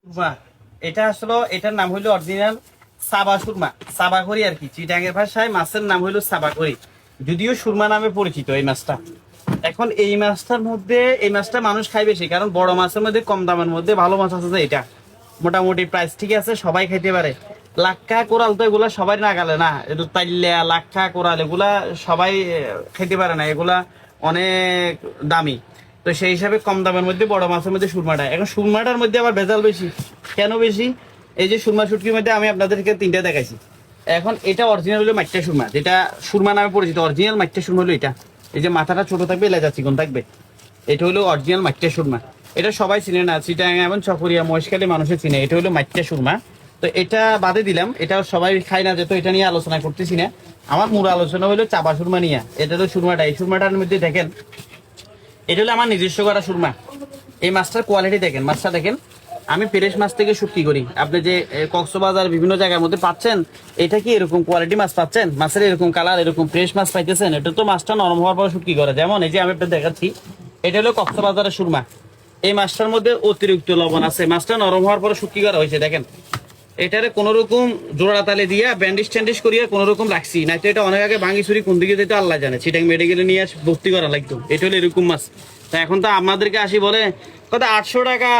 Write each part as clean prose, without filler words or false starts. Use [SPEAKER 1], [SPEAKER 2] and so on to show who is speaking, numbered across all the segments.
[SPEAKER 1] সুরমা, এটা আসলে এটার নাম হইলো অরিজিনাল সাবা সুরমা, সাবা করি আর কি। চিটাঙ্গের ভাষায় মাছের নাম হইলো সাবা করি, যদিও সুরমা নামে পরিচিত এই মাছটা। এখন এই মাছটার মধ্যে এই মাছটা মানুষ খায় বেশি, কারণ বড় মাছের মধ্যে কম দামের মধ্যে ভালো মাছ আছে যে এটা মোটামুটি প্রাইস ঠিক আছে, সবাই খাইতে পারে। লাক্ষা কোরাল তো এগুলা সবাই নাগালে না, একটু তাইল্যা লাক্ষা কোরাল এগুলা সবাই খেতে পারে না, এগুলা অনেক দামি। তো সেই হিসাবে কম দামের মধ্যে বড় মাছের মধ্যে সুরমাটা। এখন সুরমাটার মধ্যে আবার ভেজাল বেশি। কেন বেশি? এই যে সুরমা শুটকির মধ্যে আমি আপনাদেরকে তিনটা দেখাইছি। এখন এটা অরিজিনাল হলো মাইট্টা সুরমা, যেটা সুরমা নামে পরিচিত। অরিজিনাল মাইট্টা সুরমা হলো এটা। এই যে মাথাটা ছোট থাকবে, লেজা চিকন থাকবে, এটা হলো অরিজিনাল মাইট্টা সুরমা। এটা সবাই চিনে না, চিটাং এবং চকরিয়া মহেশখালী মানুষের চিনে, এটা হলো মাইট্টা সুরমা। তো এটা বাদে দিলাম, এটা সবাই খায় না, যেহেতু এটা নিয়ে আলোচনা করতেছি না। আমার মূল আলোচনা হলো চাবা সুরমা নিয়ে। এটা হলো সুরমাটা, এই সুরমাটার মধ্যে দেখেন এটা হলো আমার নিজস্ব করা সুরমা। এই মাছটার কোয়ালিটি দেখেন, মাছটা দেখেন। আমি ফ্রেশ মাছ থেকে শুটকি করি। আপনি যে কক্সবাজার বিভিন্ন জায়গার মধ্যে পাচ্ছেন, এটা কি এরকম কোয়ালিটি মাছ পাচ্ছেন? মাছের এরকম কালার, এরকম ফ্রেশ মাছ পাইতেছেন? এটা তো মাছটা নরম হওয়ার পর শুটকি করে। যেমন এই যে আমি আপনাদের দেখাচ্ছি, এটা হলো কক্সবাজারের সুরমা। এই মাছটার মধ্যে অতিরিক্ত লবণ আছে, মাছটা নরম হওয়ার পরে শুটকি করা হয়েছে। দেখেন এটারে কোন রকম জোড়া তালে দিয়া ব্যান্ডিশ ট্যান্ডিশ করিয়া কোন রকম রাখছি না, তো এটা অনেক আগে ভাঙি চুরি কোন দিকে যেতে আল্লাহ জানে, চিটাং মেডিকেলে নিয়ে ভর্তি করা লাগতো। এটা হলো এরকম মাছ। তা এখন তো আমাদেরকে আসি বলে কথা 800 টাকা,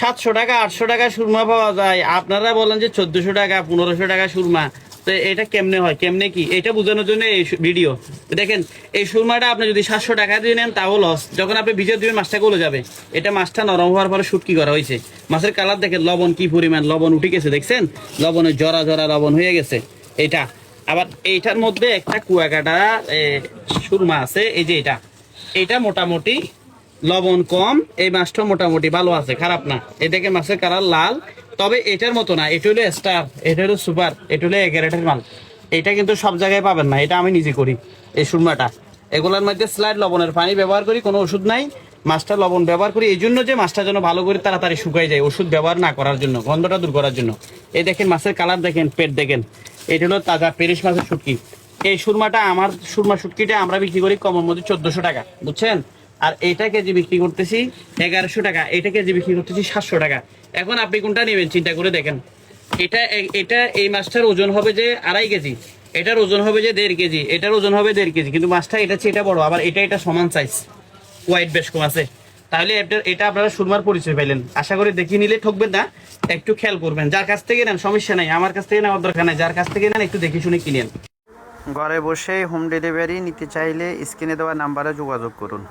[SPEAKER 1] 700 টাকা, 800 টাকা সুরমা পাওয়া যায়, আপনারা বলেন যে 1400 টাকা, 1500 টাকা সুরমা। তো এটা কেমনে হয়, কেমনে কি, এটা বোঝানোর জন্য এই ভিডিও। দেখেন এই সুরমাটা আপনি যদি 700 টাকা দিয়ে নেন তাও লস, যখন আপনি ভিজে দিবেন মাছটা গলে যাবে। এটা মাছটা নরম হওয়ার পরে শুটকি করা হয়েছে। মাছের কালার দেখেন, লবণ কি পরিমাণ লবণ উঠে গেছে, দেখছেন লবণের জরা জরা লবণ হয়ে গেছে এটা। আবার এইটার মধ্যে একটা কুয়াকাটা সুরমা আছে, এই যে এটা, এটা মোটামুটি লবণ কম, এই মাছটা মোটামুটি ভালো আছে, খারাপ না। এই দেখে মাছের কালার লাল, তবে এটার মতো না। এটা হলো স্টার, এটা হলো সুপার, এটা হলো এগারেটের মাল। এটা কিন্তু সব জায়গায় পাবেন না, এটা আমি নিজে করি এই সুরমাটা। এগুলোর মধ্যে স্লাইড লবণের পানি ব্যবহার করি, কোনো ওষুধ নাই। মাছটা লবণ ব্যবহার করি এই জন্য যে মাছটা যেন ভালো করে তাড়াতাড়ি শুকাই যায়, ওষুধ ব্যবহার না করার জন্য, গন্ধটা দূর করার জন্য। এই দেখেন মাছের কালার দেখেন, পেট দেখেন, এটা হলো তাজা পেরিশ মাছের শুটকি। এই সুরমাটা, আমার সুরমা শুটকিটা আমরা বিক্রি করি কমের মধ্যে 1400 টাকা, বুঝছেন? আর এইটা কেজি বিক্রি করতেছি 1100 টাকা, এটা কেজি বিক্রি করতেছি 700 টাকা। এখন আপনি কোনটা নেবেন চিন্তা করে দেখেন। এটা এটা এই মাছটার ওজন হবে যে 2.5 কেজি, এটার ওজন হবে যে 1.5 কেজি, এটার ওজন হবে 1.5 কেজি, কিন্তু মাছটা এটা চেয়ে এটা বড়, আবার এটা সমান সাইজ, ওয়াইট বেশ কম আছে। তাহলে এটা আপনারা সুরমার পরিচয় পাইলেন। আশা করি দেখিয়ে নিলে ঠকবেন না, একটু খেয়াল করবেন। যার কাছ থেকে নেন সমস্যা নাই, আমার কাছ থেকে নেওয়ার দরকার নাই, যার কাছ থেকে নেন একটু দেখে শুনে কিনেন। ঘরে বসে হোম ডেলিভারি নিতে চাইলে স্ক্রিনে দেওয়া নাম্বারে যোগাযোগ করুন।